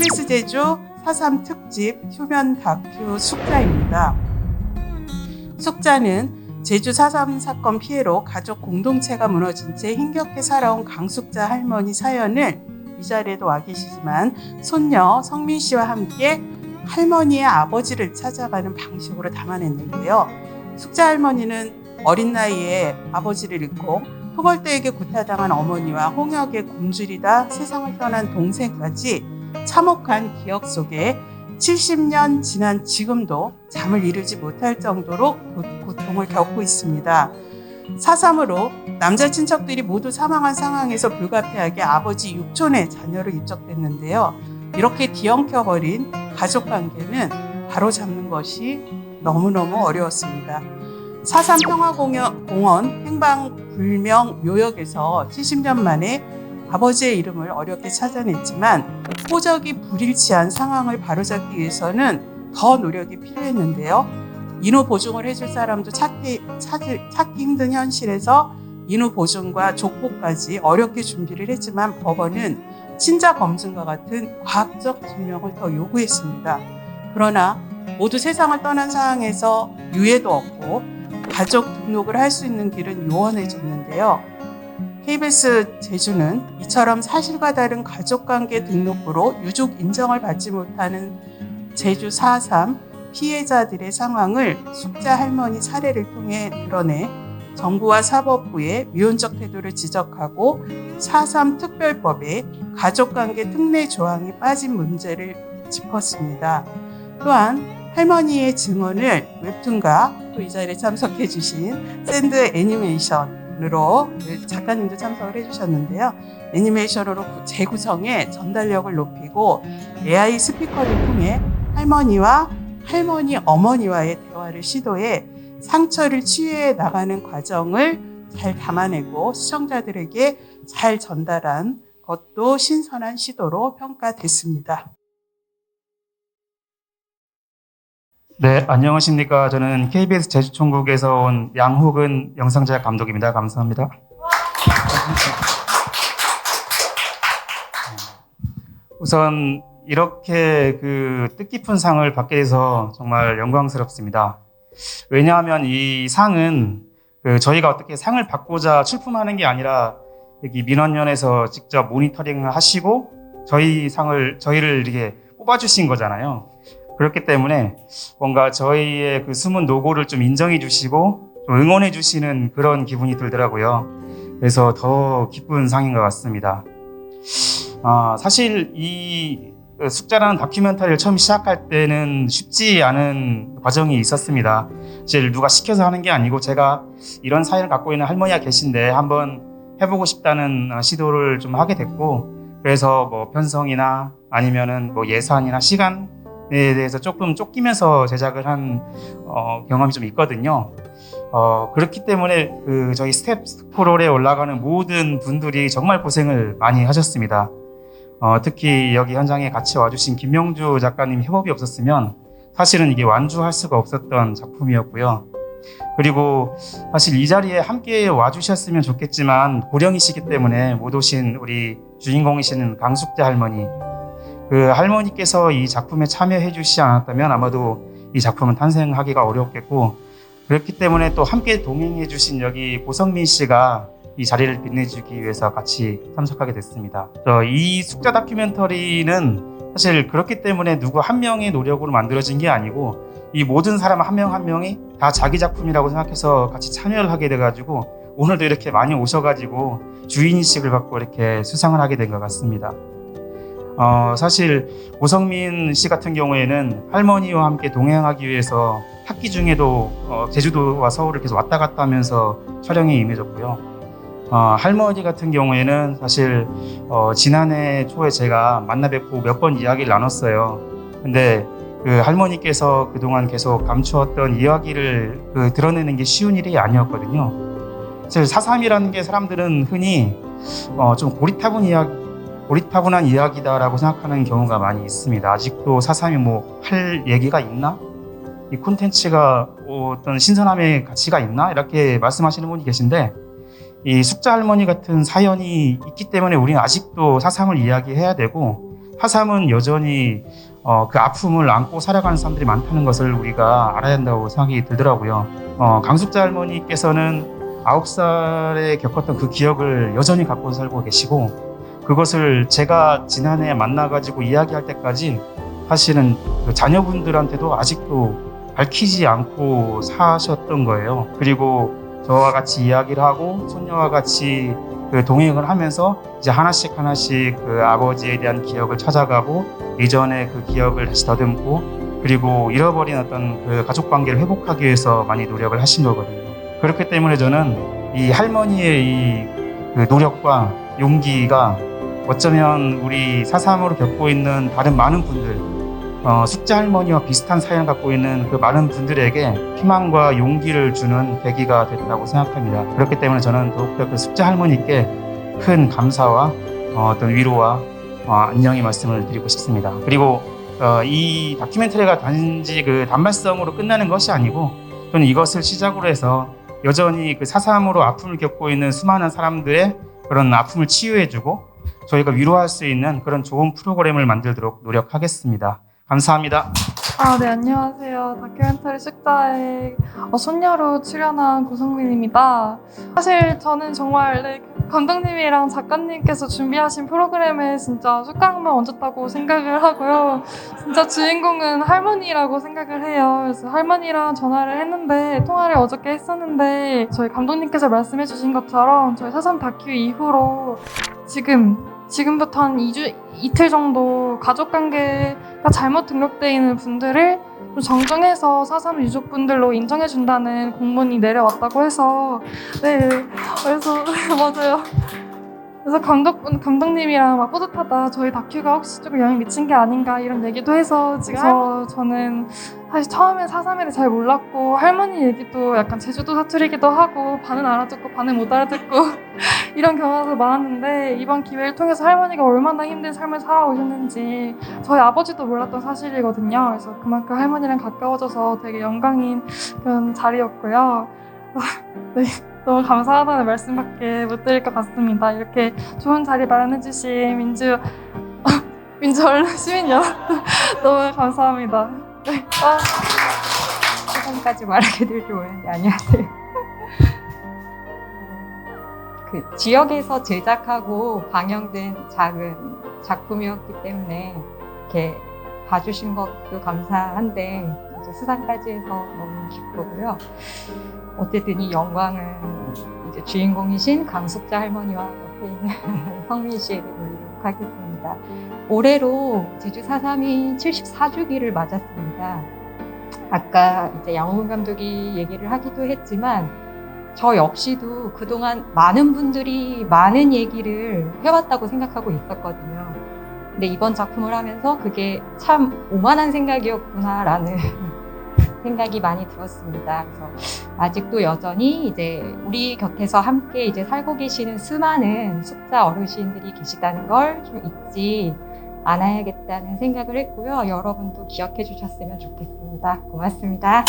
KBS 제주 4.3 특집 휴면 다큐 숙자입니다. 숙자는 제주 4.3 사건 피해로 가족 공동체가 무너진 채 힘겹게 살아온 강숙자 할머니 사연을 이 자리에도 와 계시지만 손녀 성민 씨와 함께 할머니의 아버지를 찾아가는 방식으로 담아냈는데요. 숙자 할머니는 어린 나이에 아버지를 잃고 토벌대에게 구타당한 어머니와 홍역의 굶주리다 세상을 떠난 동생까지 참혹한 기억 속에 70년 지난 지금도 잠을 이루지 못할 정도로 고통을 겪고 있습니다. 4.3으로 남자 친척들이 모두 사망한 상황에서 불가피하게 아버지 육촌의 자녀로 입적됐는데요. 이렇게 뒤엉켜버린 가족관계는 바로잡는 것이 너무너무 어려웠습니다. 4.3 평화공원 행방불명 묘역에서 70년 만에 아버지의 이름을 어렵게 찾아냈지만 호적이 불일치한 상황을 바로잡기 위해서는 더 노력이 필요했는데요. 인후 보증을 해줄 사람도 찾기 힘든 현실에서 인후 보증과 족보까지 어렵게 준비를 했지만 법원은 친자 검증과 같은 과학적 증명을 더 요구했습니다. 그러나 모두 세상을 떠난 상황에서 유해도 없고 가족 등록을 할 수 있는 길은 요원해졌는데요. KBS 제주는 이처럼 사실과 다른 가족관계 등록부로 유족 인정을 받지 못하는 제주 4.3 피해자들의 상황을 숙자 할머니 사례를 통해 드러내 정부와 사법부의 미온적 태도를 지적하고 4.3 특별법에 가족관계 특례 조항이 빠진 문제를 짚었습니다. 또한 할머니의 증언을 웹툰과 또 이 자리에 참석해 주신 샌드 애니메이션으로 작가님도 참석을 해주셨는데요. 애니메이션으로 재구성해 전달력을 높이고 AI 스피커를 통해 할머니와 할머니 어머니와의 대화를 시도해 상처를 치유해 나가는 과정을 잘 담아내고 시청자들에게 잘 전달한 것도 신선한 시도로 평가됐습니다. 네, 안녕하십니까. 저는 KBS 제주총국에서 온 양욱은 영상제작 감독입니다. 감사합니다. 우선 이렇게 뜻깊은 상을 받게 돼서 정말 영광스럽습니다. 왜냐하면 이 상은 저희가 어떻게 상을 받고자 출품하는 게 아니라 여기 민원연에서 직접 모니터링을 하시고 저희를 이렇게 뽑아주신 거잖아요. 그렇기 때문에 뭔가 저희의 숨은 노고를 좀 인정해 주시고 좀 응원해 주시는 그런 기분이 들더라고요. 그래서 더 기쁜 상인 것 같습니다. 사실 이 숙자라는 다큐멘터리를 처음 시작할 때는 쉽지 않은 과정이 있었습니다. 사실 누가 시켜서 하는 게 아니고 제가 이런 사연을 갖고 있는 할머니가 계신데 한번 해보고 싶다는 시도를 좀 하게 됐고, 그래서 뭐 편성이나 아니면은 뭐 예산이나 시간에 대해서 조금 쫓기면서 제작을 한 경험이 좀 있거든요. 그렇기 때문에 저희 스텝 스크롤에 올라가는 모든 분들이 정말 고생을 많이 하셨습니다. 특히 여기 현장에 같이 와주신 김명주 작가님 협업이 없었으면 사실은 이게 완주할 수가 없었던 작품이었고요. 그리고 사실 이 자리에 함께 와주셨으면 좋겠지만 고령이시기 때문에 못 오신 우리 주인공이시는 강숙자 할머니, 할머니께서 이 작품에 참여해 주시지 않았다면 아마도 이 작품은 탄생하기가 어려웠겠고, 그렇기 때문에 또 함께 동행해 주신 여기 고성민 씨가 이 자리를 빛내주기 위해서 같이 참석하게 됐습니다. 이 숙자 다큐멘터리는 사실 그렇기 때문에 누구 한 명의 노력으로 만들어진 게 아니고 이 모든 사람 한 명 한 명이 다 자기 작품이라고 생각해서 같이 참여를 하게 돼가지고 오늘도 이렇게 많이 오셔가지고 주인의식을 갖고 이렇게 수상을 하게 된 것 같습니다. 사실 고성민 씨 같은 경우에는 할머니와 함께 동행하기 위해서 학기 중에도 제주도와 서울을 계속 왔다 갔다 하면서 촬영에 임해졌고요. 할머니 같은 경우에는 사실 지난해 초에 제가 만나 뵙고 몇 번 이야기를 나눴어요. 근데 할머니께서 그동안 계속 감추었던 이야기를 드러내는 게 쉬운 일이 아니었거든요. 사실 4.3이라는 게 사람들은 흔히 좀 고리타분한 이야기다라고 생각하는 경우가 많이 있습니다. 아직도 4.3이 뭐 할 얘기가 있나? 이 콘텐츠가 어떤 신선함의 가치가 있나? 이렇게 말씀하시는 분이 계신데, 이 숙자 할머니 같은 사연이 있기 때문에 우리는 아직도 4.3을 이야기해야 되고 하삼은 여전히 그 아픔을 안고 살아가는 사람들이 많다는 것을 우리가 알아야 한다고 생각이 들더라고요. 강숙자 할머니께서는 9살에 겪었던 그 기억을 여전히 갖고 살고 계시고, 그것을 제가 지난해 만나가지고 이야기할 때까지 사실은 그 자녀분들한테도 아직도 밝히지 않고 사셨던 거예요. 그리고 저와 같이 이야기를 하고 손녀와 같이 그 동행을 하면서 이제 하나씩 그 아버지에 대한 기억을 찾아가고 예전의 그 기억을 다시 더듬고, 그리고 잃어버린 어떤 그 가족 관계를 회복하기 위해서 많이 노력을 하신 거거든요. 그렇기 때문에 저는 이 할머니의 이 그 노력과 용기가 어쩌면 우리 사삼으로 겪고 있는 다른 많은 분들, 숙자 할머니와 비슷한 사연을 갖고 있는 그 많은 분들에게 희망과 용기를 주는 계기가 됐다고 생각합니다. 그렇기 때문에 저는 더욱더 그 숙자 할머니께 큰 감사와 어떤 위로와 안녕의 말씀을 드리고 싶습니다. 그리고 이 다큐멘터리가 단지 그 단말성으로 끝나는 것이 아니고, 저는 이것을 시작으로 해서 여전히 그 사삼으로 아픔을 겪고 있는 수많은 사람들의 그런 아픔을 치유해주고 저희가 위로할 수 있는 그런 좋은 프로그램을 만들도록 노력하겠습니다. 감사합니다. 네, 안녕하세요. 다큐멘터리 숙자의 손녀로 출연한 고성민입니다. 사실 저는 정말 감독님이랑 작가님께서 준비하신 프로그램에 진짜 숟가락만 얹었다고 생각을 하고요. 진짜 주인공은 할머니라고 생각을 해요. 그래서 할머니랑 전화를 했는데, 통화를 어저께 했었는데, 저희 감독님께서 말씀해 주신 것처럼 저희 사삼 다큐 이후로 지금부터 한 이틀 정도 가족관계가 잘못 등록되어 있는 분들을 좀 정정해서 사삼 유족분들로 인정해준다는 공문이 내려왔다고 해서, 네, 그래서 맞아요. 그래서 감독님이랑 막 뿌듯하다, 저희 다큐가 혹시 조금 영향 미친 게 아닌가 이런 얘기도 해서, 그래서 저는 사실 처음엔 사삼이를 잘 몰랐고 할머니 얘기도 약간 제주도 사투리기도 하고 반은 알아듣고 반은 못 알아듣고 이런 경우가 많았는데, 이번 기회를 통해서 할머니가 얼마나 힘든 삶을 살아오셨는지 저희 아버지도 몰랐던 사실이거든요. 그래서 그만큼 할머니랑 가까워져서 되게 영광인 그런 자리였고요. 네, 너무 감사하다는 말씀밖에 못 드릴 것 같습니다. 이렇게 좋은 자리 마련해주신 민주 언론 시민연합 너무 감사합니다. 네. 지금까지 말하게 될 줄 몰랐는데, 안녕하세요. 그 지역에서 제작하고 방영된 작은 작품이었기 때문에 이렇게 봐주신 것도 감사한데, 이제 수상까지 해서 너무 기쁘고요. 어쨌든 이 영광은 이제 주인공이신 강숙자 할머니와 옆에 있는 성민 씨에게 돌리도록 하겠습니다. 올해로 제주 사삼이 74주기를 맞았습니다. 아까 이제 양홍근 감독이 얘기를 하기도 했지만, 저 역시도 그동안 많은 분들이 많은 얘기를 해왔다고 생각하고 있었거든요. 근데 이번 작품을 하면서 그게 참 오만한 생각이었구나라는 생각이 많이 들었습니다. 그래서 아직도 여전히 이제 우리 곁에서 함께 이제 살고 계시는 수많은 숙자 어르신들이 계시다는 걸 좀 잊지 않아야겠다는 생각을 했고요. 여러분도 기억해 주셨으면 좋겠습니다. 고맙습니다.